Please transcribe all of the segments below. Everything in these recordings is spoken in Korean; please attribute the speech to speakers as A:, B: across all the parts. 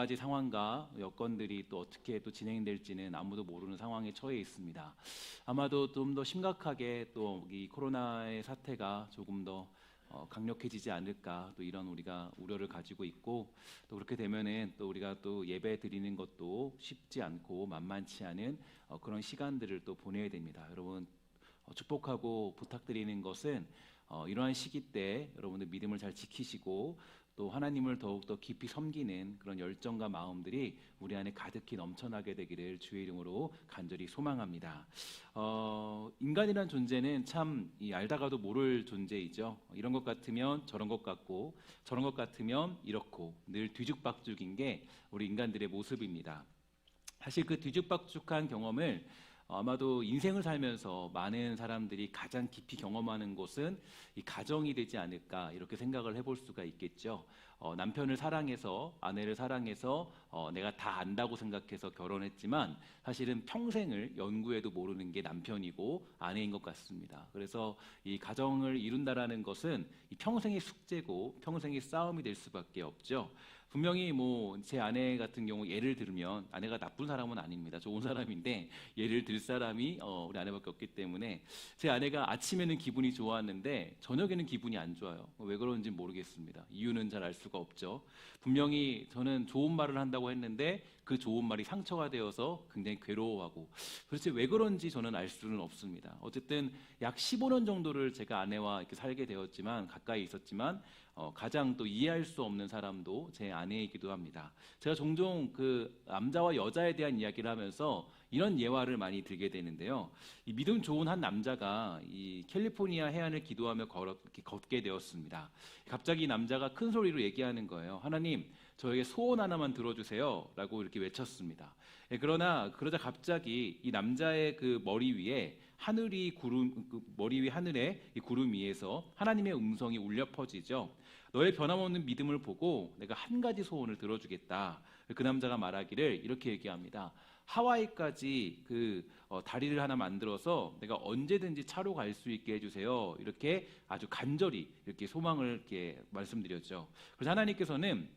A: 가지 상황과 여건들이 또 어떻게 또 진행될지는 아무도 모르는 상황에 처해 있습니다. 아마도 좀 더 심각하게 또 이 코로나의 사태가 조금 더 강력해지지 않을까, 또 이런 우리가 우려를 가지고 있고, 또 그렇게 되면은 또 우리가 또 예배 드리는 것도 쉽지 않고 만만치 않은 그런 시간들을 또 보내야 됩니다. 여러분, 축복하고 부탁드리는 것은 이러한 시기 때 여러분들 믿음을 잘 지키시고 또 하나님을 더욱더 깊이 섬기는 그런 열정과 마음들이 우리 안에 가득히 넘쳐나게 되기를 주의 이름으로 간절히 소망합니다. 인간이란 존재는 참 알다가도 모를 존재이죠. 이런 것 같으면 저런 것 같고 저런 것 같으면 이렇고 늘 뒤죽박죽인 게 우리 인간들의 모습입니다. 사실 그 뒤죽박죽한 경험을 아마도 인생을 살면서 많은 사람들이 가장 깊이 경험하는 곳은 이 가정이 되지 않을까, 이렇게 생각을 해볼 수가 있겠죠. 남편을 사랑해서, 아내를 사랑해서 내가 다 안다고 생각해서 결혼했지만 사실은 평생을 연구해도 모르는 게 남편이고 아내인 것 같습니다. 그래서 이 가정을 이룬다라는 것은 이 평생의 숙제고 평생의 싸움이 될 수밖에 없죠. 분명히 뭐 제 아내 같은 경우 예를 들면, 아내가 나쁜 사람은 아닙니다. 좋은 사람인데 예를 들 사람이 우리 아내밖에 없기 때문에 제 아내가 아침에는 기분이 좋았는데 저녁에는 기분이 안 좋아요. 왜 그런지 모르겠습니다. 이유는 잘 알 수가 없죠. 분명히 저는 좋은 말을 한다고 했는데 그 좋은 말이 상처가 되어서 굉장히 괴로워하고, 도대체 왜 그런지 저는 알 수는 없습니다. 어쨌든 약 15년 정도를 제가 아내와 이렇게 살게 되었지만, 가까이 있었지만 가장 또 이해할 수 없는 사람도 제 아내이기도 합니다. 제가 종종 그 남자와 여자에 대한 이야기를 하면서 이런 예화를 많이 들게 되는데요. 이 믿음 좋은 한 남자가 이 캘리포니아 해안을 기도하며 걷게 되었습니다. 갑자기 남자가 큰 소리로 얘기하는 거예요. 하나님, 저에게 소원 하나만 들어주세요 라고 이렇게 외쳤습니다. 그러자 갑자기 이 남자의 그 머리 위에 머리 위 하늘에 이 구름 위에서 하나님의 음성이 울려 퍼지죠. 너의 변함없는 믿음을 보고 내가 한 가지 소원을 들어주겠다. 그 남자가 말하기를 이렇게 얘기합니다. 하와이까지 다리를 하나 만들어서 내가 언제든지 차로 갈 수 있게 해주세요. 이렇게 아주 간절히 이렇게 소망을 이렇게 말씀드렸죠. 그래서 하나님께서는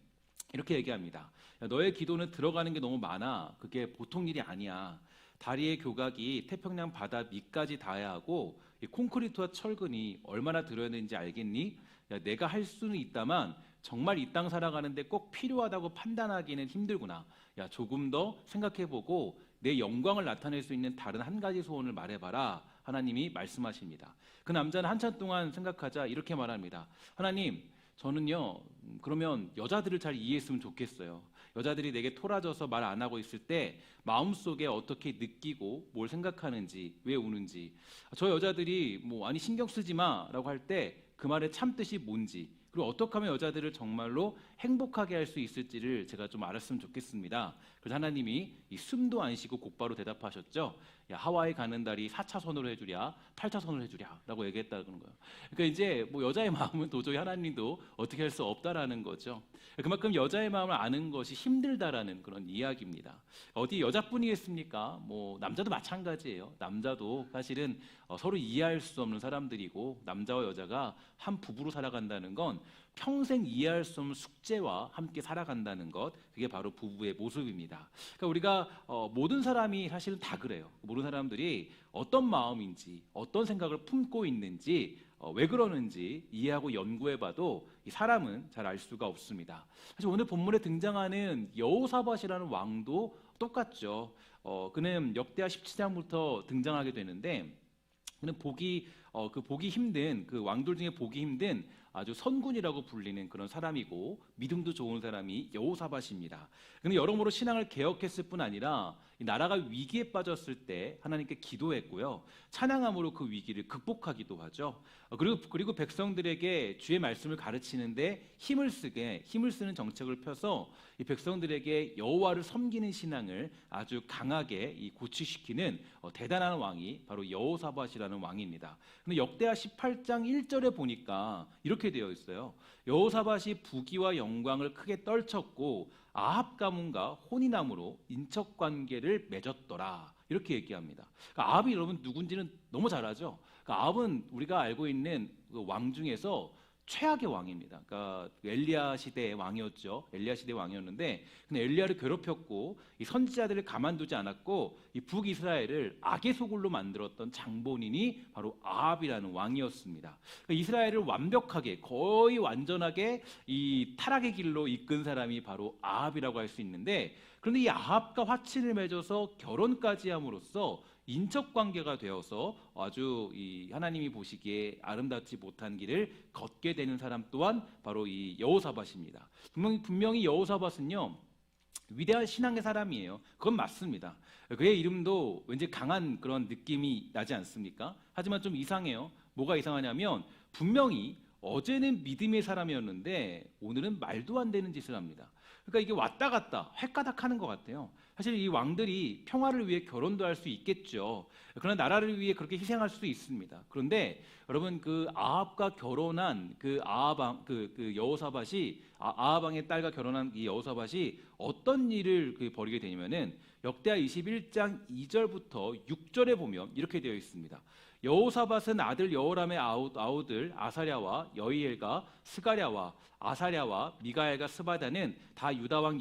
A: 이렇게 얘기합니다. 너의 기도는 들어가는 게 너무 많아. 그게 보통 일이 아니야. 다리의 교각이 태평양 바다 밑까지 닿아야 하고 이 콘크리트와 철근이 얼마나 들어야 되는지 알겠니? 야, 내가 할 수는 있다만 정말 이 땅 살아가는데 꼭 필요하다고 판단하기는 힘들구나. 야, 조금 더 생각해보고 내 영광을 나타낼 수 있는 다른 한 가지 소원을 말해봐라. 하나님이 말씀하십니다. 그 남자는 한참 동안 생각하자 이렇게 말합니다. 하나님, 저는요, 그러면 여자들을 잘 이해했으면 좋겠어요. 여자들이 내게 토라져서 말 안 하고 있을 때 마음속에 어떻게 느끼고 뭘 생각하는지, 왜 우는지, 저 여자들이 뭐 아니 신경 쓰지 마라고 할 때 그 말의 참뜻이 뭔지, 그리고 어떻게 하면 여자들을 정말로 행복하게 할 수 있을지를 제가 좀 알았으면 좋겠습니다. 그래서 하나님이 이 숨도 안 쉬고 곧바로 대답하셨죠. 야, 하와이 가는 다리 4차선으로 해주랴 8차선으로 해주랴 라고 얘기했다는 거예요. 그러니까 이제 뭐 여자의 마음은 도저히 하나님도 어떻게 할 수 없다라는 거죠. 그만큼 여자의 마음을 아는 것이 힘들다라는 그런 이야기입니다. 어디 여자뿐이겠습니까? 뭐 남자도 마찬가지예요. 남자도 사실은 서로 이해할 수 없는 사람들이고, 남자와 여자가 한 부부로 살아간다는 건 평생 이해할 수 없는 숙제와 함께 살아간다는 것, 그게 바로 부부의 모습입니다. 그러니까 우리가 모든 사람이 사실은 다 그래요. 모든 사람들이 어떤 마음인지, 어떤 생각을 품고 있는지, 왜 그러는지 이해하고 연구해봐도 이 사람은 잘 알 수가 없습니다. 사실 오늘 본문에 등장하는 여호사밧이라는 왕도 똑같죠. 그는 역대하 17장부터 등장하게 되는데, 그는 보기 힘든, 그 왕들 중에 보기 힘든 아주 선군이라고 불리는 그런 사람이고, 믿음도 좋은 사람이 여호사밧입니다. 그는 여러모로 신앙을 개혁했을 뿐 아니라 이 나라가 위기에 빠졌을 때 하나님께 기도했고요, 찬양함으로 그 위기를 극복하기도 하죠. 그리고 백성들에게 주의 말씀을 가르치는데 힘을 쓰는 정책을 펴서 이 백성들에게 여호와를 섬기는 신앙을 아주 강하게 고취시키는 대단한 왕이 바로 여호사밧이라는 왕입니다. 근데 역대하 18장 1절에 보니까 이렇게 되어 있어요. 여호사밧이 부귀와 영광을 크게 떨쳤고 아합 가문과 혼인함으로 인척 관계를 맺었더라. 이렇게 얘기합니다. 그러니까 아합이 여러분 누군지는 너무 잘 알죠. 그러니까 아합은 우리가 알고 있는 그 왕 중에서 최악의 왕입니다. 그러니까 엘리야 시대의 왕이었죠. 엘리야 시대 왕이었는데, 근데 엘리야를 괴롭혔고 이 선지자들을 가만두지 않았고 이 북이스라엘을 악의 소굴로 만들었던 장본인이 바로 아합이라는 왕이었습니다. 그러니까 이스라엘을 완벽하게 거의 완전하게 이 타락의 길로 이끈 사람이 바로 아합이라고 할 수 있는데, 그런데 이 아합과 화친을 맺어서 결혼까지 함으로써 인적 관계가 되어서 아주 이 하나님이 보시기에 아름답지 못한 길을 걷게 되는 사람 또한 바로 이 여호사밧입니다. 분명히 여호사밧은요 위대한 신앙의 사람이에요. 그건 맞습니다. 그의 이름도 왠지 강한 그런 느낌이 나지 않습니까? 하지만 좀 이상해요. 뭐가 이상하냐면 분명히 어제는 믿음의 사람이었는데 오늘은 말도 안 되는 짓을 합니다. 그러니까 이게 왔다 갔다 헷가닥 하는 것 같아요. 사실 이 왕들이 평화를 위해 결혼도 할 수 있겠죠. 그러나 나라를 위해 그렇게 희생할 수도 있습니다. 그런데 여러분 그 아합과 결혼한 그 아합왕 그 여호사밧이 아합왕의 딸과 결혼한 이 여호사밧이 어떤 일을 벌이게 되냐면은 역대하 21장 2절부터 6절에 보면 이렇게 되어 있습니다. 여호사밧은 아들 여호람의 아우들 아사랴와 여이엘과 스가랴와 아사랴와 미가엘과 스바다는 다 유다왕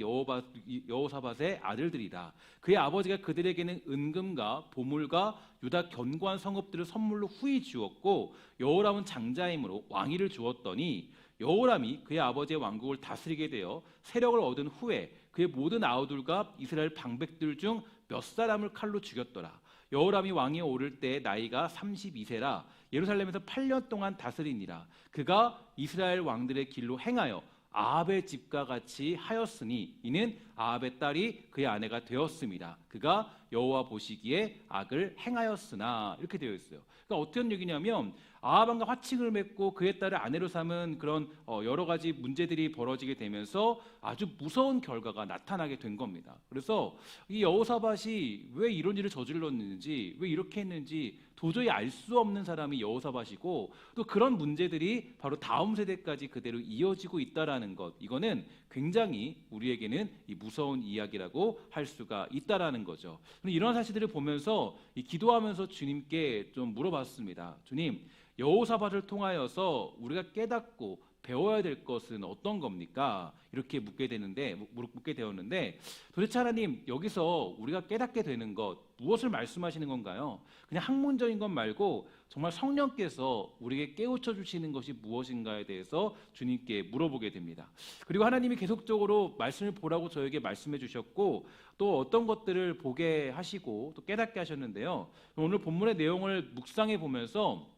A: 여호사밧의 아들들이다. 그의 아버지가 그들에게는 은금과 보물과 유다 견고한 성읍들을 선물로 후히 주었고 여호람은 장자이므로 왕위를 주었더니 여호람이 그의 아버지의 왕국을 다스리게 되어 세력을 얻은 후에 그의 모든 아우들과 이스라엘 방백들 중 몇 사람을 칼로 죽였더라. 여호람이 왕위에 오를 때 나이가 32세라 예루살렘에서 8년 동안 다스리니라. 그가 이스라엘 왕들의 길로 행하여 아합의 집과 같이 하였으니 이는 아합의 딸이 그의 아내가 되었습니다. 그가 여호와 보시기에 악을 행하였으나 이렇게 되어 있어요. 그러니까 어떤 얘기냐면 아합왕과 화친을 맺고 그의 딸을 아내로 삼은 그런 여러 가지 문제들이 벌어지게 되면서 아주 무서운 결과가 나타나게 된 겁니다. 그래서 이 여호사밧이 왜 이런 일을 저질렀는지, 왜 이렇게 했는지 도저히 알 수 없는 사람이 여호사밧이고, 또 그런 문제들이 바로 다음 세대까지 그대로 이어지고 있다라는 것, 이거는 굉장히 우리에게는 이 무서운 이야기라고 할 수가 있다라는 거죠. 이런 사실들을 보면서 기도하면서 주님께 좀 물어봤습니다. 주님, 여호사밧을 통하여서 우리가 깨닫고 배워야 될 것은 어떤 겁니까? 이렇게 묻게 되었는데 도대체 하나님, 여기서 우리가 깨닫게 되는 것 무엇을 말씀하시는 건가요? 그냥 학문적인 것 말고 정말 성령께서 우리에게 깨우쳐 주시는 것이 무엇인가에 대해서 주님께 물어보게 됩니다. 그리고 하나님이 계속적으로 말씀을 보라고 저에게 말씀해 주셨고 또 어떤 것들을 보게 하시고 또 깨닫게 하셨는데요. 오늘 본문의 내용을 묵상해 보면서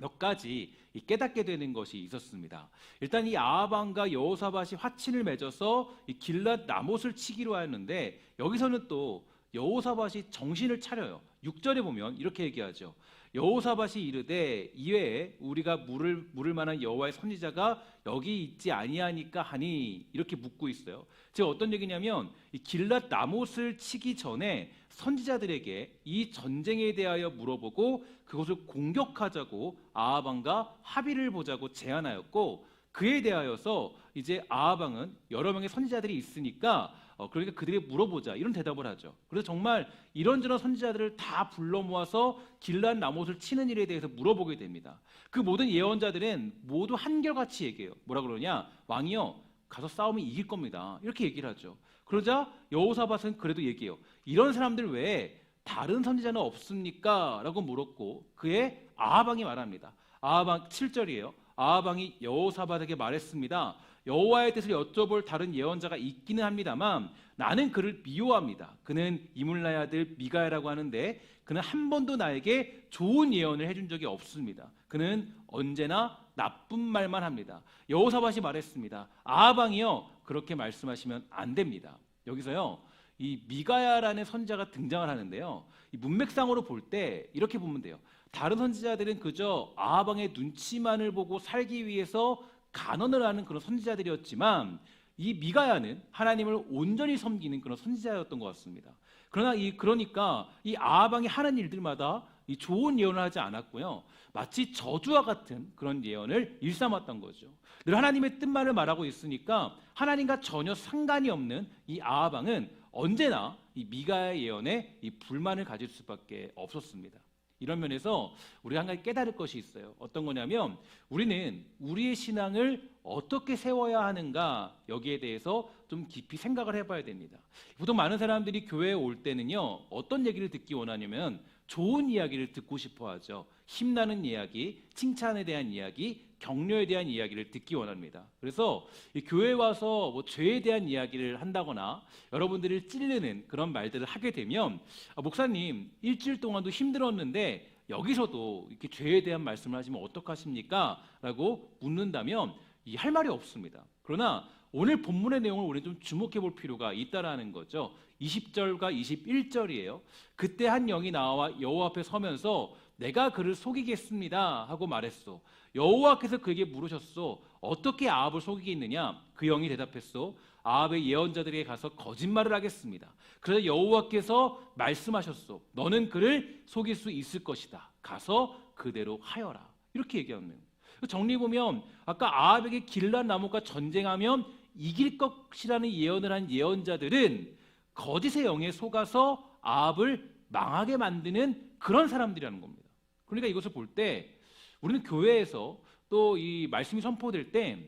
A: 몇 가지 깨닫게 되는 것이 있었습니다. 일단 이 아합왕과 여호사밧이 화친을 맺어서 이 길랏 라못을 치기로 하였는데 여기서는 또 여호사밧이 정신을 차려요. 6절에 보면 이렇게 얘기하죠. 여호사밧이 이르되 이외에 우리가 물을 만한 여호와의 선지자가 여기 있지 아니하니까 하니, 이렇게 묻고 있어요. 즉 어떤 얘기냐면 이 길랏 라못을 치기 전에 선지자들에게 이 전쟁에 대하여 물어보고 그것을 공격하자고 아합왕과 합의를 보자고 제안하였고, 그에 대하여서 이제 아합왕은 여러 명의 선지자들이 있으니까 그러니까 그들에게 물어보자, 이런 대답을 하죠. 그래서 정말 이런저런 선지자들을 다 불러 모아서 길랏 라못을 치는 일에 대해서 물어보게 됩니다. 그 모든 예언자들은 모두 한결같이 얘기해요. 뭐라 그러냐? 왕이요, 가서 싸우면 이길 겁니다. 이렇게 얘기를 하죠. 그러자 여호사밧은 그래도 얘기해요. 이런 사람들 외에 다른 선지자는 없습니까? 라고 물었고 그의 아합왕이 말합니다. 아합왕 7절이에요. 아합왕이 여호사밧에게 말했습니다. 여호와의 뜻을 여쭤볼 다른 예언자가 있기는 합니다만 나는 그를 미워합니다. 그는 이물라의 아들 미가야라고 하는데 그는 한 번도 나에게 좋은 예언을 해준 적이 없습니다. 그는 언제나 나쁜 말만 합니다. 여호사밧이 말했습니다. 아합왕이요, 그렇게 말씀하시면 안 됩니다. 여기서요, 이 미가야라는 선지자가 등장을 하는데요, 이 문맥상으로 볼 때 이렇게 보면 돼요. 다른 선지자들은 그저 아합왕의 눈치만을 보고 살기 위해서 간언을 하는 그런 선지자들이었지만 이 미가야는 하나님을 온전히 섬기는 그런 선지자였던 것 같습니다. 그러니까 이 아합왕이 하는 일들마다 이 좋은 예언을 하지 않았고요, 마치 저주와 같은 그런 예언을 일삼았던 거죠. 늘 하나님의 뜻만을 말하고 있으니까 하나님과 전혀 상관이 없는 이 아합왕은 언제나 이 미가야의 예언에 이 불만을 가질 수밖에 없었습니다. 이런 면에서 우리가 한 가지 깨달을 것이 있어요. 어떤 거냐면 우리는 우리의 신앙을 어떻게 세워야 하는가, 여기에 대해서 좀 깊이 생각을 해봐야 됩니다. 보통 많은 사람들이 교회에 올 때는요, 어떤 얘기를 듣기 원하냐면 좋은 이야기를 듣고 싶어 하죠. 힘나는 이야기, 칭찬에 대한 이야기, 격려에 대한 이야기를 듣기 원합니다. 그래서 이 교회에 와서 뭐 죄에 대한 이야기를 한다거나 여러분들을 찌르는 그런 말들을 하게 되면, 목사님 일주일 동안도 힘들었는데 여기서도 이렇게 죄에 대한 말씀을 하시면 어떡하십니까? 라고 묻는다면 할 말이 없습니다. 그러나 오늘 본문의 내용을 우리는 좀 주목해 볼 필요가 있다라는 거죠. 20절과 21절이에요. 그때 한 영이 나와 여호와 앞에 서면서 내가 그를 속이겠습니다 하고 말했소. 여호와께서 그에게 물으셨소. 어떻게 아합을 속이겠느냐? 그 영이 대답했소. 아합의 예언자들에게 가서 거짓말을 하겠습니다. 그래서 여호와께서 말씀하셨소. 너는 그를 속일 수 있을 것이다. 가서 그대로 하여라. 이렇게 얘기하네요. 정리해 보면 아까 아합에게 길란 나무가 전쟁하면 이길 것이라는 예언을 한 예언자들은 거짓의 영에 속아서 아합을 망하게 만드는 그런 사람들이라는 겁니다. 그러니까 이것을 볼 때 우리는 교회에서 또 이 말씀이 선포될 때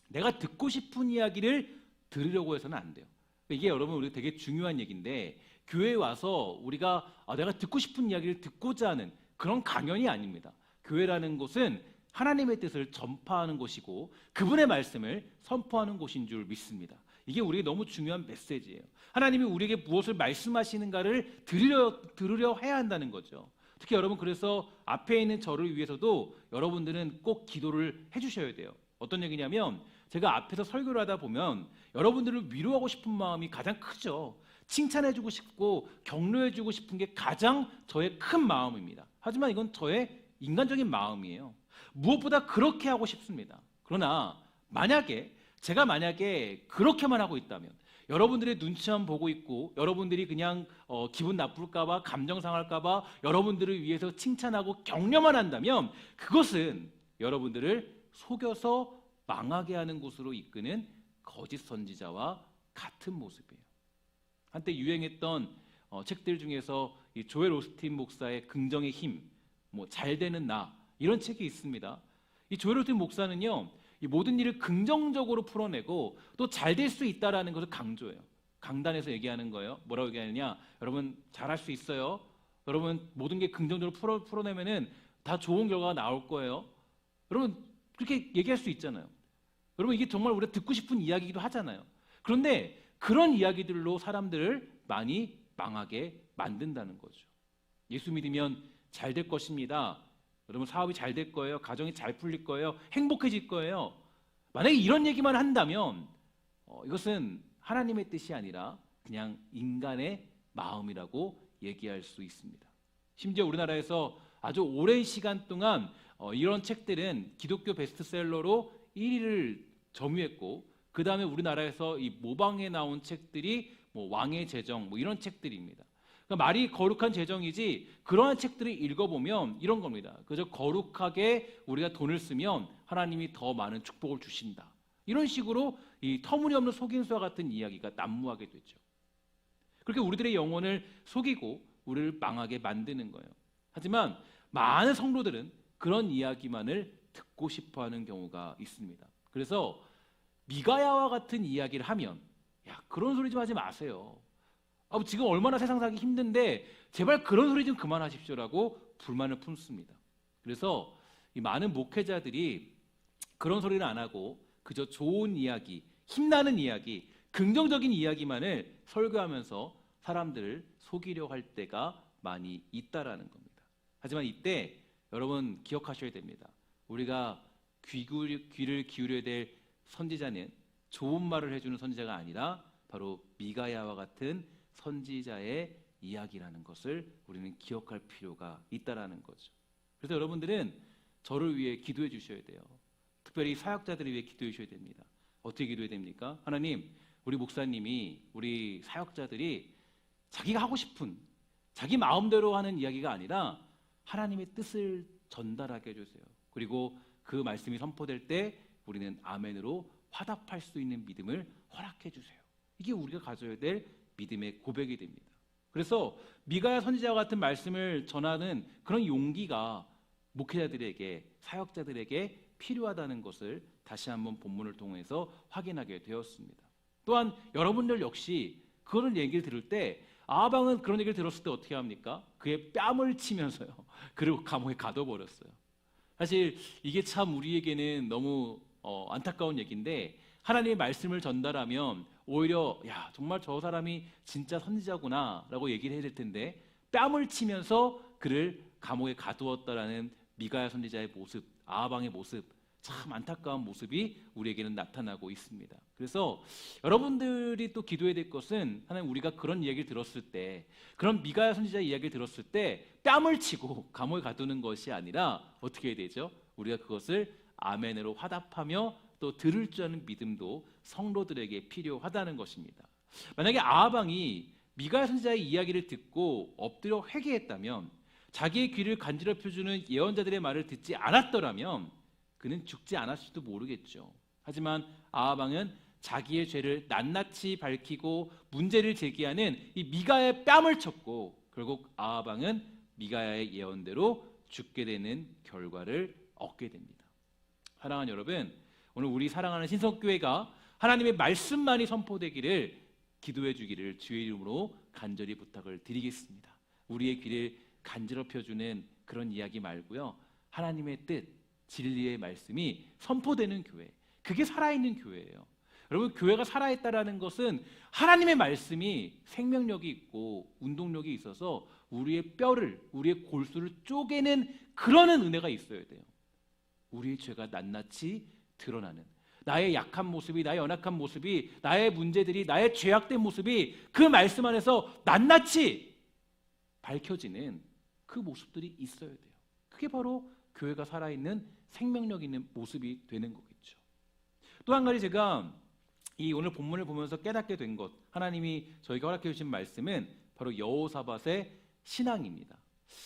A: 내가 듣고 싶은 이야기를 들으려고 해서는 안 돼요. 이게 여러분 우리 되게 중요한 얘기인데, 교회에 와서 우리가 내가 듣고 싶은 이야기를 듣고자 하는 그런 강연이 아닙니다. 교회라는 곳은 하나님의 뜻을 전파하는 곳이고 그분의 말씀을 선포하는 곳인 줄 믿습니다. 이게 우리에게 너무 중요한 메시지예요. 하나님이 우리에게 무엇을 말씀하시는가를 들으려 해야 한다는 거죠. 특히 여러분, 그래서 앞에 있는 저를 위해서도 여러분들은 꼭 기도를 해주셔야 돼요. 어떤 얘기냐면, 제가 앞에서 설교를 하다 보면 여러분들을 위로하고 싶은 마음이 가장 크죠. 칭찬해주고 싶고 격려해주고 싶은 게 가장 저의 큰 마음입니다. 하지만 이건 저의 인간적인 마음이에요. 무엇보다 그렇게 하고 싶습니다. 그러나 제가 만약에 그렇게만 하고 있다면, 여러분들의 눈치만 보고 있고 여러분들이 그냥 기분 나쁠까봐, 감정 상할까봐 여러분들을 위해서 칭찬하고 격려만 한다면 그것은 여러분들을 속여서 망하게 하는 곳으로 이끄는 거짓 선지자와 같은 모습이에요. 한때 유행했던 책들 중에서 이 조엘 오스틴 목사의 긍정의 힘, 잘되는 나, 이런 책이 있습니다. 이 조엘 오스틴 목사는요, 이 모든 일을 긍정적으로 풀어내고 또 잘 될 수 있다라는 것을 강조해요. 강단에서 얘기하는 거예요. 뭐라고 얘기하느냐? 여러분 잘할 수 있어요. 여러분 모든 게 긍정적으로 풀어내면은 다 좋은 결과가 나올 거예요. 여러분 그렇게 얘기할 수 있잖아요. 여러분 이게 정말 우리가 듣고 싶은 이야기이기도 하잖아요. 그런데 그런 이야기들로 사람들을 많이 망하게 만든다는 거죠. 예수 믿으면 잘 될 것입니다. 여러분 사업이 잘 될 거예요. 가정이 잘 풀릴 거예요. 행복해질 거예요. 만약에 이런 얘기만 한다면 이것은 하나님의 뜻이 아니라 그냥 인간의 마음이라고 얘기할 수 있습니다. 심지어 우리나라에서 아주 오랜 시간 동안 이런 책들은 기독교 베스트셀러로 1위를 점유했고, 그 다음에 우리나라에서 이 모방에 나온 책들이 왕의 제정 이런 책들입니다. 그러니까 말이 거룩한 재정이지, 그러한 책들을 읽어보면 이런 겁니다. 그저 거룩하게 우리가 돈을 쓰면 하나님이 더 많은 축복을 주신다. 이런 식으로 이 터무니없는 속임수와 같은 이야기가 난무하게 되죠. 그렇게 우리들의 영혼을 속이고 우리를 망하게 만드는 거예요. 하지만 많은 성도들은 그런 이야기만을 듣고 싶어하는 경우가 있습니다. 그래서 미가야와 같은 이야기를 하면, 야, 그런 소리 좀 하지 마세요. 지금 얼마나 세상 살기 힘든데 제발 그런 소리 좀 그만하십시오라고 불만을 품습니다. 그래서 이 많은 목회자들이 그런 소리를 안 하고 그저 좋은 이야기, 힘나는 이야기, 긍정적인 이야기만을 설교하면서 사람들을 속이려 할 때가 많이 있다라는 겁니다. 하지만 이때 여러분 기억하셔야 됩니다. 우리가 귀를 기울여야 될 선지자는 좋은 말을 해주는 선지자가 아니라 바로 미가야와 같은 선지자의 이야기라는 것을 우리는 기억할 필요가 있다라는 거죠. 그래서 여러분들은 저를 위해 기도해 주셔야 돼요. 특별히 사역자들을 위해 기도해 주셔야 됩니다. 어떻게 기도해야 됩니까? 하나님, 우리 목사님이, 우리 사역자들이 자기가 하고 싶은, 자기 마음대로 하는 이야기가 아니라 하나님의 뜻을 전달하게 해주세요. 그리고 그 말씀이 선포될 때 우리는 아멘으로 화답할 수 있는 믿음을 허락해 주세요. 이게 우리가 가져야 될 믿음의 고백이 됩니다. 그래서 미가야 선지자와 같은 말씀을 전하는 그런 용기가 목회자들에게, 사역자들에게 필요하다는 것을 다시 한번 본문을 통해서 확인하게 되었습니다. 또한 여러분들 역시 그런 얘기를 들을 때, 아방은 그런 얘기를 들었을 때 어떻게 합니까? 그의 뺨을 치면서요, 그리고 감옥에 가둬버렸어요. 사실 이게 참 우리에게는 너무 안타까운 얘기인데, 하나님의 말씀을 전달하면 오히려 야, 정말 저 사람이 진짜 선지자구나 라고 얘기를 해야 될 텐데, 뺨을 치면서 그를 감옥에 가두었다라는 미가야 선지자의 모습, 아방의 모습, 참 안타까운 모습이 우리에게는 나타나고 있습니다. 그래서 여러분들이 또 기도해야 될 것은, 하나님, 우리가 그런 이야기를 들었을 때, 그런 미가야 선지자의 이야기를 들었을 때 뺨을 치고 감옥에 가두는 것이 아니라 어떻게 해야 되죠? 우리가 그것을 아멘으로 화답하며 또 들을 줄 아는 믿음도 성도들에게 필요하다는 것입니다. 만약에 아방이 미가야 선지자의 이야기를 듣고 엎드려 회개했다면, 자기의 귀를 간지럽혀주는 예언자들의 말을 듣지 않았더라면 그는 죽지 않았을지도 모르겠죠. 하지만 아방은 자기의 죄를 낱낱이 밝히고 문제를 제기하는 이 미가야의 뺨을 쳤고, 결국 아방은 미가야의 예언대로 죽게 되는 결과를 얻게 됩니다. 사랑하는 여러분, 오늘 우리 사랑하는 신성교회가 하나님의 말씀만이 선포되기를 기도해 주기를 주의 이름으로 간절히 부탁을 드리겠습니다. 우리의 귀를 간지럽혀주는 그런 이야기 말고요, 하나님의 뜻, 진리의 말씀이 선포되는 교회, 그게 살아있는 교회예요. 여러분, 교회가 살아있다라는 것은 하나님의 말씀이 생명력이 있고 운동력이 있어서 우리의 뼈를, 우리의 골수를 쪼개는 그런 은혜가 있어야 돼요. 우리의 죄가 낱낱이 드러나는, 나의 약한 모습이, 나의 연약한 모습이, 나의 문제들이, 나의 죄악된 모습이 그 말씀 안에서 낱낱이 밝혀지는 그 모습들이 있어야 돼요. 그게 바로 교회가 살아있는 생명력 있는 모습이 되는 거겠죠. 또 한 가지 제가 이 오늘 본문을 보면서 깨닫게 된 것, 하나님이 저희가 허락해 주신 말씀은 바로 여호사밧의 신앙입니다.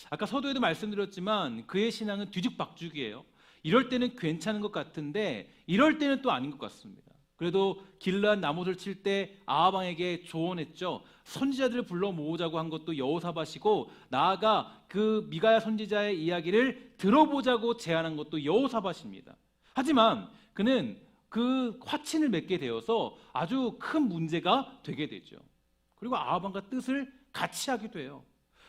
A: 아까 서두에도 말씀드렸지만 그의 신앙은 뒤죽박죽이에요. 이럴 때는 괜찮은 것 같은데 이럴 때는 또 아닌 것 같습니다. 그래도 길르앗 나못을 칠 때 아하방에게 조언했죠. 선지자들을 불러 모으자고 한 것도 여호사밧이고, 나아가 그 미가야 선지자의 이야기를 들어보자고 제안한 것도 여호사밧입니다. 하지만 그는 그 화친을 맺게 되어서 아주 큰 문제가 되게 되죠. 그리고 아하방과 뜻을 같이 하게 돼요.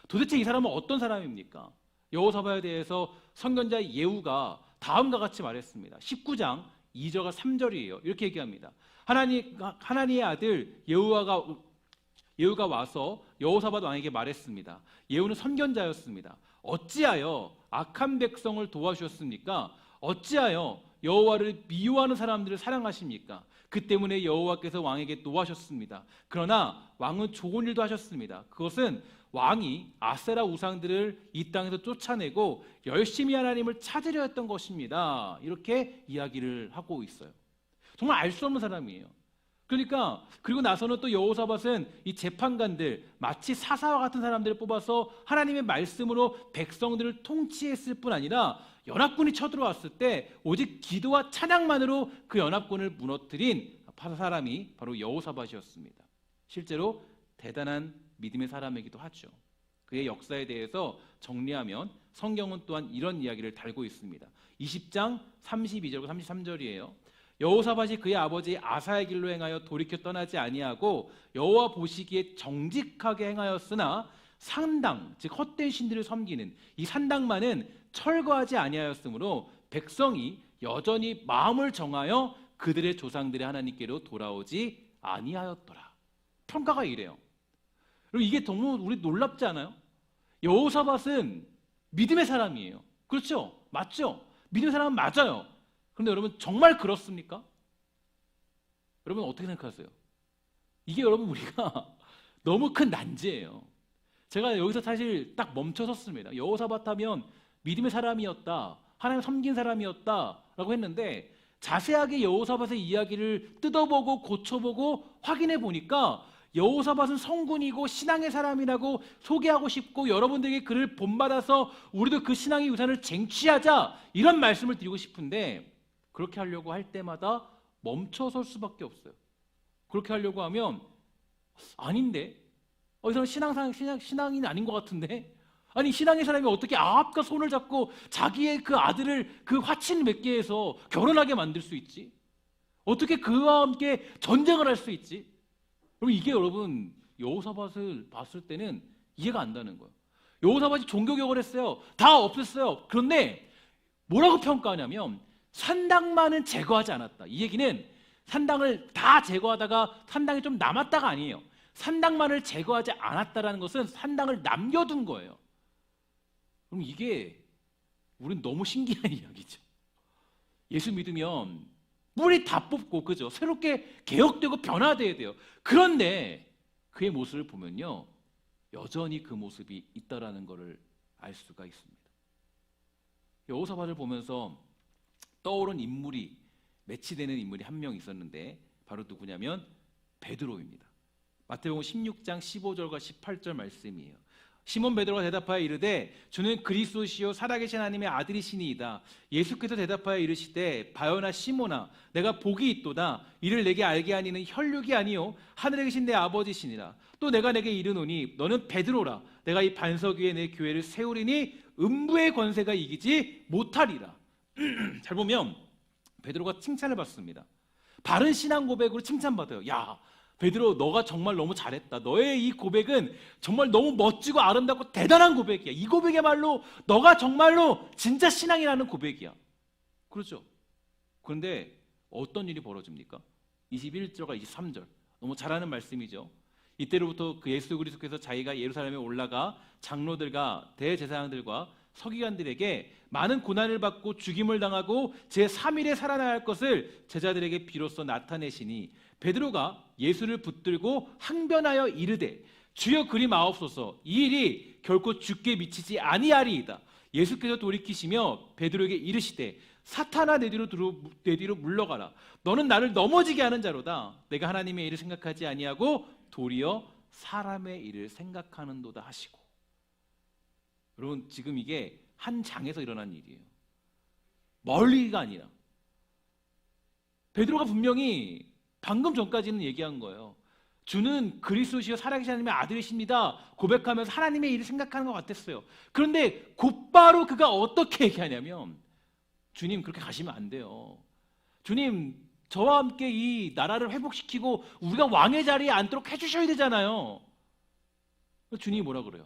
A: 도대체 이 사람은 어떤 사람입니까? 여호사밧에 대해서 선견자 예후가 다음과 같이 말했습니다. 19장 2절과 3절이에요. 이렇게 얘기합니다. 하나니의 아들 예후가 와서 여호사밧 왕에게 말했습니다. 예후는 선견자였습니다. 어찌하여 악한 백성을 도와주셨습니까? 어찌하여 여호와를 미워하는 사람들을 사랑하십니까? 그 때문에 여호와께서 왕에게 노하셨습니다. 그러나 왕은 좋은 일도 하셨습니다. 그것은 왕이 아세라 우상들을 이 땅에서 쫓아내고 열심히 하나님을 찾으려 했던 것입니다. 이렇게 이야기를 하고 있어요. 정말 알 수 없는 사람이에요. 그러니까 그리고 나서는 또 여호사밧은 이 재판관들, 마치 사사와 같은 사람들을 뽑아서 하나님의 말씀으로 백성들을 통치했을 뿐 아니라 연합군이 쳐들어왔을 때 오직 기도와 찬양만으로 그 연합군을 무너뜨린 사람이 바로 여호사밧이었습니다. 실제로 대단한 믿음의 사람이기도 하죠. 그의 역사에 대해서 정리하면 성경은 또한 이런 이야기를 달고 있습니다. 20장 32절과 33절이에요. 여호사밧이 그의 아버지 아사의 길로 행하여 돌이켜 떠나지 아니하고 여호와 보시기에 정직하게 행하였으나 산당, 즉 헛된 신들을 섬기는 이 산당만은 철거하지 아니하였으므로 백성이 여전히 마음을 정하여 그들의 조상들의 하나님께로 돌아오지 아니하였더라. 평가가 이래요. 그리고 이게 너무 우리 놀랍지 않아요? 여호사밧은 믿음의 사람이에요. 그렇죠? 맞죠? 믿음의 사람은 맞아요. 그런데 여러분, 정말 그렇습니까? 여러분 어떻게 생각하세요? 이게 여러분 우리가 너무 큰 난제예요. 제가 여기서 사실 딱 멈춰섰습니다. 여호사밧 하면 믿음의 사람이었다, 하나님 섬긴 사람이었다라고 했는데, 자세하게 여호사밧의 이야기를 뜯어보고 고쳐보고 확인해 보니까 여호사밧은 성군이고 신앙의 사람이라고 소개하고 싶고, 여러분들에게 그를 본받아서 우리도 그 신앙의 유산을 쟁취하자, 이런 말씀을 드리고 싶은데, 그렇게 하려고 할 때마다 멈춰설 수밖에 없어요. 그렇게 하려고 하면 아닌데, 이 사람 신앙인 아닌 것 같은데? 아니 신앙의 사람이 어떻게 아합과 손을 잡고 자기의 그 아들을 그 화친 맺게 해서 결혼하게 만들 수 있지? 어떻게 그와 함께 전쟁을 할 수 있지? 그럼 이게 여러분 여호사밧을 봤을 때는 이해가 안 가는 거예요. 여호사밧이 종교개혁을 했어요. 다 없앴어요. 그런데 뭐라고 평가하냐면 산당만은 제거하지 않았다. 이 얘기는 산당을 다 제거하다가 산당이 좀 남았다가 아니에요. 산당만을 제거하지 않았다라는 것은 산당을 남겨둔 거예요. 그럼 이게 우린 너무 신기한 이야기죠. 예수 믿으면 뿌리 다 뽑고 그죠? 새롭게 개혁되고 변화돼야 돼요. 그런데 그의 모습을 보면요, 여전히 그 모습이 있다라는 것을 알 수가 있습니다. 여호사밧을 보면서 떠오른 인물이 매치되는 인물이 한 명 있었는데 바로 누구냐면 베드로입니다. 마태복음 16장 15절과 18절 말씀이에요. 시몬 베드로가 대답하여 이르되 주는 그리스도시요 살아계신 하나님의 아들이시니이다. 예수께서 대답하여 이르시되 바요나 시몬아 내가 복이 있도다. 이를 내게 알게 하니는 혈육이 아니요 하늘에 계신 내 아버지시니라. 또 내가 내게 이르노니 너는 베드로라. 내가 이 반석 위에 내 교회를 세우리니 음부의 권세가 이기지 못하리라. 잘 보면 베드로가 칭찬을 받습니다. 바른 신앙 고백으로 칭찬받아요. 야 베드로 너가 정말 너무 잘했다. 너의 이 고백은 정말 너무 멋지고 아름답고 대단한 고백이야. 이 고백이야말로 너가 정말로 진짜 신앙이라는 고백이야. 그렇죠? 그런데 어떤 일이 벌어집니까? 21절과 23절 너무 잘하는 말씀이죠. 이때로부터 그 예수 그리스도께서 자기가 예루살렘에 올라가 장로들과 대제사장들과 서기관들에게 많은 고난을 받고 죽임을 당하고 제3일에 살아날 것을 제자들에게 비로소 나타내시니 베드로가 예수를 붙들고 항변하여 이르되 주여 그리 마옵소서 이 일이 결코 주께 미치지 아니하리이다. 예수께서 돌이키시며 베드로에게 이르시되 사탄아 내 뒤로 물러가라. 너는 나를 넘어지게 하는 자로다. 내가 하나님의 일을 생각하지 아니하고 도리어 사람의 일을 생각하는도다 하시고. 여러분 지금 이게 한 장에서 일어난 일이에요. 멀리가 아니라 베드로가 분명히 방금 전까지는 얘기한 거예요. 주는 그리스도시요 살아계신 하나님의 아들이십니다 고백하면서 하나님의 일을 생각하는 것 같았어요. 그런데 곧바로 그가 어떻게 얘기하냐면 주님 그렇게 가시면 안 돼요. 주님 저와 함께 이 나라를 회복시키고 우리가 왕의 자리에 앉도록 해주셔야 되잖아요. 주님이 뭐라 그래요?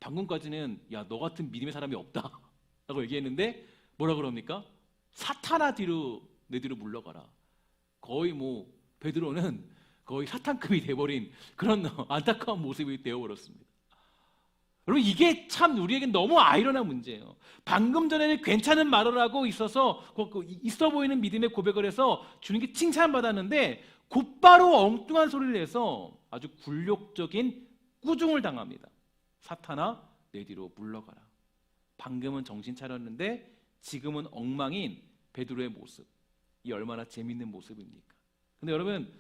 A: 방금까지는 야 너 같은 믿음의 사람이 없다 라고 얘기했는데 뭐라 그럽니까? 사탄아 내 뒤로 물러가라. 거의 뭐 베드로는 거의 사탄급이 돼버린 그런 안타까운 모습이 되어버렸습니다. 여러분 이게 참 우리에겐 너무 아이러니한 문제예요. 방금 전에는 괜찮은 말을 하고 있어서 있어 보이는 믿음의 고백을 해서 주님께 칭찬받았는데 곧바로 엉뚱한 소리를 해서 아주 굴욕적인 꾸중을 당합니다. 사탄아 내 뒤로 물러가라. 방금은 정신 차렸는데 지금은 엉망인 베드로의 모습. 이 얼마나 재밌는 모습입니까? 근데 여러분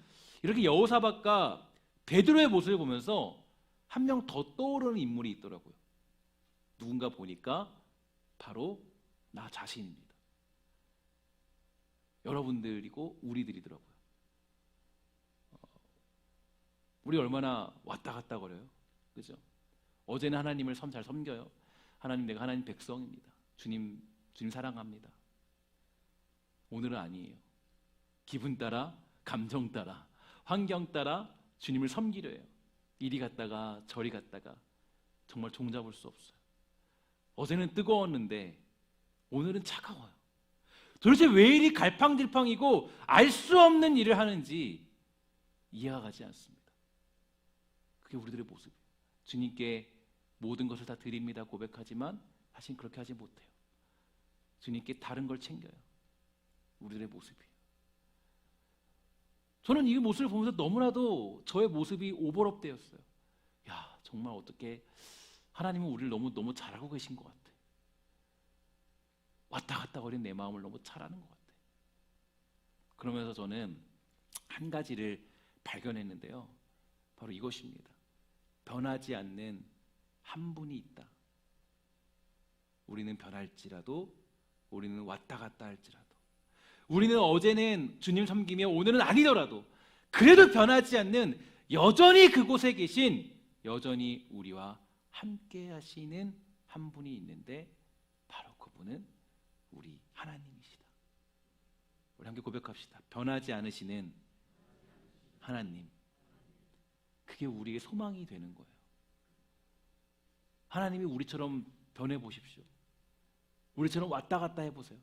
A: 이렇게 여호사밧과 베드로의 모습을 보면서 한 명 더 떠오르는 인물이 있더라고요. 누군가 보니까 바로 나 자신입니다. 여러분들이고 우리들이더라고요. 우리 얼마나 왔다 갔다 거려요. 그죠? 어제는 하나님을 잘 섬겨요. 하나님 내가 하나님 백성입니다. 주님 사랑합니다. 오늘은 아니에요. 기분 따라 감정 따라 환경 따라 주님을 섬기려 해요. 이리 갔다가 저리 갔다가 정말 종잡을 수 없어요. 어제는 뜨거웠는데 오늘은 차가워요. 도대체 왜 이리 갈팡질팡이고 알 수 없는 일을 하는지 이해가 가지 않습니다. 그게 우리들의 모습이에요. 주님께 모든 것을 다 드립니다 고백하지만 사실 그렇게 하지 못해요. 주님께 다른 걸 챙겨요. 우리들의 모습이에요. 저는 이 모습을 보면서 너무나도 저의 모습이 오버랩되었어요. 야 정말 어떻게 하나님은 우리를 너무 잘하고 계신 것 같아. 왔다 갔다 거리는 내 마음을 너무 잘하는 것 같아. 그러면서 저는 한 가지를 발견했는데요. 바로 이것입니다. 변하지 않는 한 분이 있다. 우리는 변할지라도 우리는 왔다 갔다 할지라도 우리는 어제는 주님 섬기며 오늘은 아니더라도 그래도 변하지 않는 여전히 그곳에 계신 여전히 우리와 함께 하시는 한 분이 있는데 바로 그분은 우리 하나님이시다. 우리 함께 고백합시다. 변하지 않으시는 하나님. 그게 우리의 소망이 되는 거예요. 하나님이 우리처럼 변해보십시오. 우리처럼 왔다 갔다 해보세요.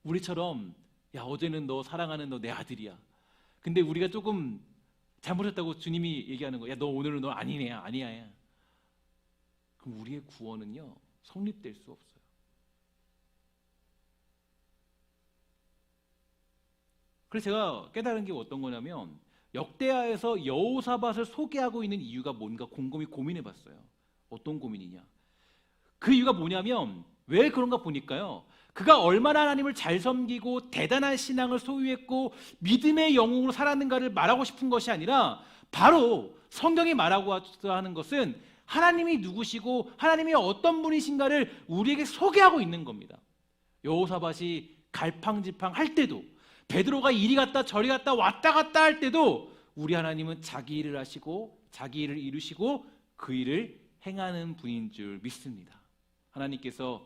A: 우리처럼 야 어제는 너 사랑하는 너 내 아들이야. 근데 우리가 조금 잘못했다고 주님이 얘기하는 거야. 야 너 오늘은 너 아니네 아니야. 그럼 우리의 구원은요 성립될 수 없어요. 그래서 제가 깨달은 게 어떤 거냐면 역대하에서 여호사밧을 소개하고 있는 이유가 뭔가 곰곰이 고민해봤어요. 어떤 고민이냐? 그 이유가 뭐냐면 왜 그런가 보니까요. 그가 얼마나 하나님을 잘 섬기고 대단한 신앙을 소유했고 믿음의 영웅으로 살았는가를 말하고 싶은 것이 아니라 바로 성경이 말하고 하는 것은 하나님이 누구시고 하나님이 어떤 분이신가를 우리에게 소개하고 있는 겁니다. 여호사밧이 갈팡질팡 할 때도 베드로가 이리 갔다 저리 갔다 왔다 갔다 할 때도 우리 하나님은 자기 일을 하시고 자기 일을 이루시고 그 일을 행하는 분인 줄 믿습니다. 하나님께서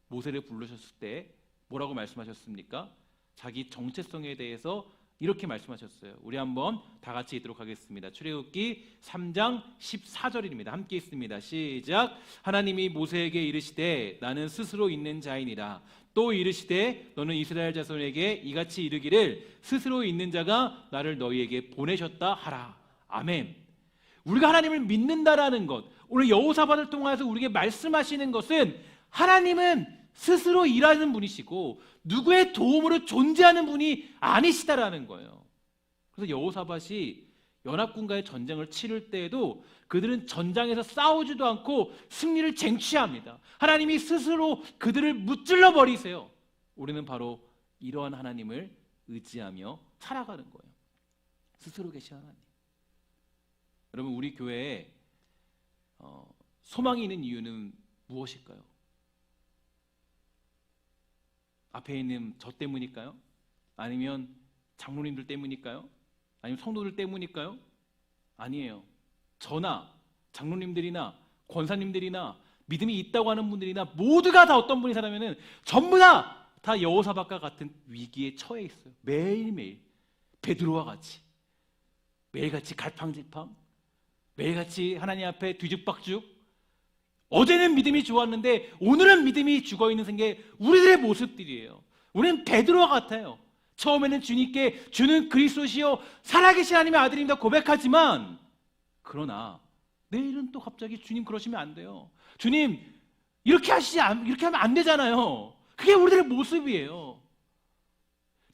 A: 모세를 부르셨을 때 뭐라고 말씀하셨습니까? 자기 정체성에 대해서 이렇게 말씀하셨어요. 우리 한번 다 같이 읽도록 하겠습니다. 출애굽기 3장 14절입니다. 함께 읽습니다. 시작. 하나님이 모세에게 이르시되 나는 스스로 있는 자이니라. 또 이르시되 너는 이스라엘 자손에게 이같이 이르기를 스스로 있는 자가 나를 너희에게 보내셨다 하라. 아멘. 우리가 하나님을 믿는다라는 것, 오늘 여호사밧을 통해서 우리에게 말씀하시는 것은 하나님은 스스로 일하는 분이시고 누구의 도움으로 존재하는 분이 아니시다라는 거예요. 그래서 여호사밧이 연합군과의 전쟁을 치를 때에도 그들은 전장에서 싸우지도 않고 승리를 쟁취합니다. 하나님이 스스로 그들을 무찔러 버리세요. 우리는 바로 이러한 하나님을 의지하며 살아가는 거예요. 스스로 계신 하나님. 여러분 우리 교회에 소망이 있는 이유는 무엇일까요? 앞에 있는 저 때문일까요? 아니면 장로님들 때문일까요? 아니면 성도들 때문일까요? 아니에요. 저나 장로님들이나 권사님들이나 믿음이 있다고 하는 분들이나 모두가 다 어떤 분이 살아면은 전부 다 여호사밧과 같은 위기에 처해 있어요. 매일매일 베드로와 같이 매일같이 갈팡질팡 매일같이 하나님 앞에 뒤죽박죽 어제는 믿음이 좋았는데 오늘은 믿음이 죽어있는 게 우리들의 모습들이에요. 우리는 베드로와 같아요. 처음에는 주님께 주는 그리스도시요 살아계신 하나님의 아들입니다 고백하지만 그러나 내일은 또 갑자기 주님 그러시면 안 돼요. 주님 이렇게 하면 안 되잖아요. 그게 우리들의 모습이에요.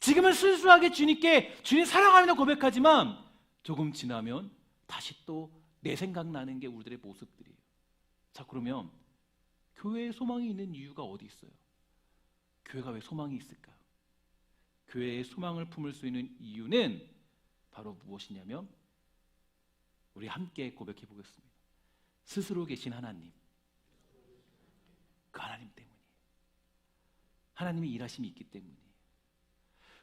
A: 지금은 순수하게 주님께 주님 사랑합니다 고백하지만 조금 지나면 다시 또 내 생각나는 게 우리들의 모습들이에요. 자 그러면 교회에 소망이 있는 이유가 어디 있어요? 교회가 왜 소망이 있을까요? 교회에 소망을 품을 수 있는 이유는 바로 무엇이냐면 우리 함께 고백해 보겠습니다. 스스로 계신 하나님, 그 하나님 때문이에요. 하나님의 일하심이 있기 때문이에요.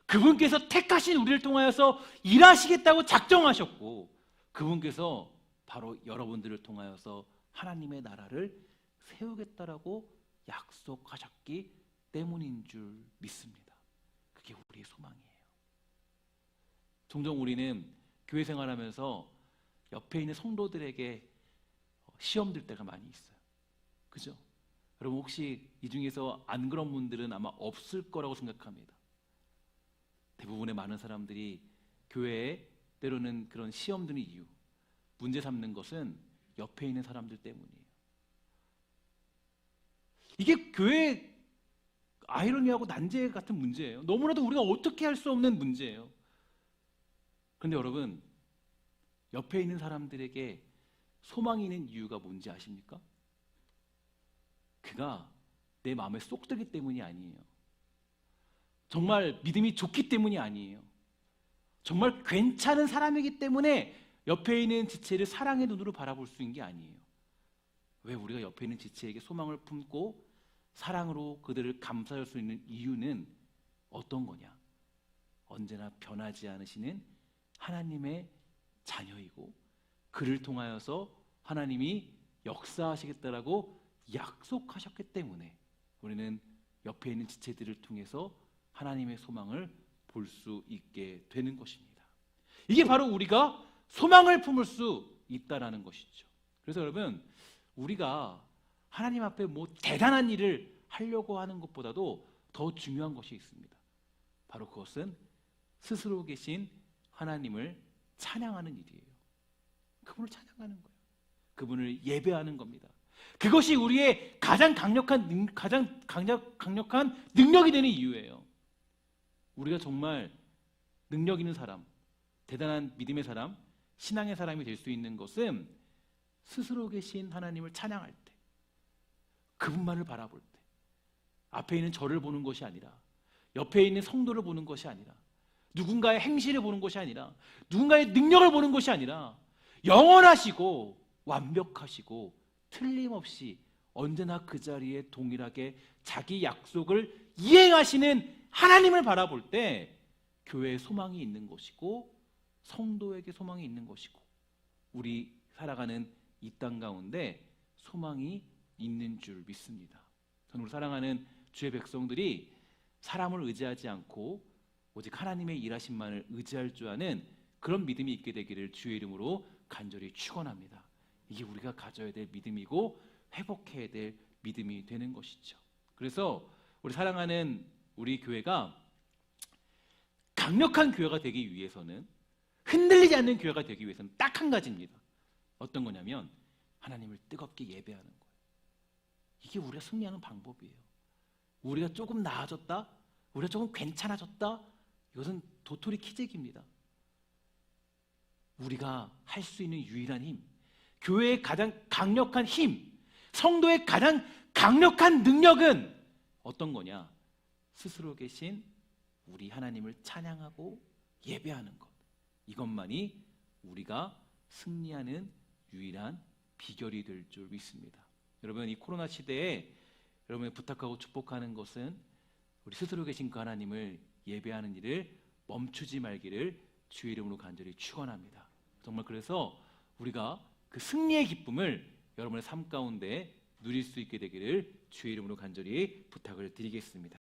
A: 그분께서 택하신 우리를 통하여서 일하시겠다고 작정하셨고 그분께서 바로 여러분들을 통하여서 하나님의 나라를 세우겠다라고 약속하셨기 때문인 줄 믿습니다. 그게 우리의 소망이에요. 종종 우리는 교회 생활하면서 옆에 있는 성도들에게 시험 들 때가 많이 있어요. 그죠? 여러분 혹시 이 중에서 안 그런 분들은 아마 없을 거라고 생각합니다. 대부분의 많은 사람들이 교회에 때로는 그런 시험 드는 이유, 문제 삼는 것은 옆에 있는 사람들 때문이에요. 이게 교회 아이러니하고 난제 같은 문제예요. 너무나도 우리가 어떻게 할 수 없는 문제예요. 그런데 여러분 옆에 있는 사람들에게 소망이 있는 이유가 뭔지 아십니까? 그가 내 마음에 쏙 들기 때문이 아니에요. 정말 믿음이 좋기 때문이 아니에요. 정말 괜찮은 사람이기 때문에 옆에 있는 지체를 사랑의 눈으로 바라볼 수 있는 게 아니에요. 왜 우리가 옆에 있는 지체에게 소망을 품고 사랑으로 그들을 감싸줄 수 있는 이유는 어떤 거냐? 언제나 변하지 않으시는 하나님의 자녀이고 그를 통하여서 하나님이 역사하시겠다라고 약속하셨기 때문에 우리는 옆에 있는 지체들을 통해서 하나님의 소망을 볼 수 있게 되는 것입니다. 이게 바로 우리가 소망을 품을 수 있다라는 것이죠. 그래서 여러분, 우리가 하나님 앞에 뭐 대단한 일을 하려고 하는 것보다도 더 중요한 것이 있습니다. 바로 그것은 스스로 계신 하나님을 찬양하는 일이에요. 그분을 찬양하는 거예요. 그분을 예배하는 겁니다. 그것이 우리의 가장 강력한 능력이 되는 이유예요. 우리가 정말 능력 있는 사람, 대단한 믿음의 사람, 신앙의 사람이 될 수 있는 것은 스스로 계신 하나님을 찬양할 때, 그분만을 바라볼 때, 앞에 있는 저를 보는 것이 아니라, 옆에 있는 성도를 보는 것이 아니라, 누군가의 행실을 보는 것이 아니라, 누군가의 능력을 보는 것이 아니라, 영원하시고 완벽하시고 틀림없이 언제나 그 자리에 동일하게 자기 약속을 이행하시는 하나님을 바라볼 때 교회에 소망이 있는 것이고 성도에게 소망이 있는 것이고 우리 살아가는 이 땅 가운데 소망이 있는 줄 믿습니다. 저는 우리 사랑하는 주의 백성들이 사람을 의지하지 않고 오직 하나님의 일하심만을 의지할 줄 아는 그런 믿음이 있게 되기를 주의 이름으로 간절히 축원합니다. 이게 우리가 가져야 될 믿음이고 회복해야 될 믿음이 되는 것이죠. 그래서 우리 사랑하는 우리 교회가 강력한 교회가 되기 위해서는, 흔들리지 않는 교회가 되기 위해서는 딱 한 가지입니다. 어떤 거냐면 하나님을 뜨겁게 예배하는 거예요. 이게 우리가 승리하는 방법이에요. 우리가 조금 나아졌다, 우리가 조금 괜찮아졌다, 이것은 도토리 키재기입니다. 우리가 할 수 있는 유일한 힘, 교회의 가장 강력한 힘, 성도의 가장 강력한 능력은 어떤 거냐? 스스로 계신 우리 하나님을 찬양하고 예배하는 것. 이것만이 우리가 승리하는 유일한 비결이 될 줄 믿습니다. 여러분, 이 코로나 시대에 여러분이 부탁하고 축복하는 것은 우리 스스로 계신 그 하나님을 예배하는 일을 멈추지 말기를 주의 이름으로 간절히 축원합니다. 정말 그래서 우리가 그 승리의 기쁨을 여러분의 삶 가운데 누릴 수 있게 되기를 주의 이름으로 간절히 부탁을 드리겠습니다.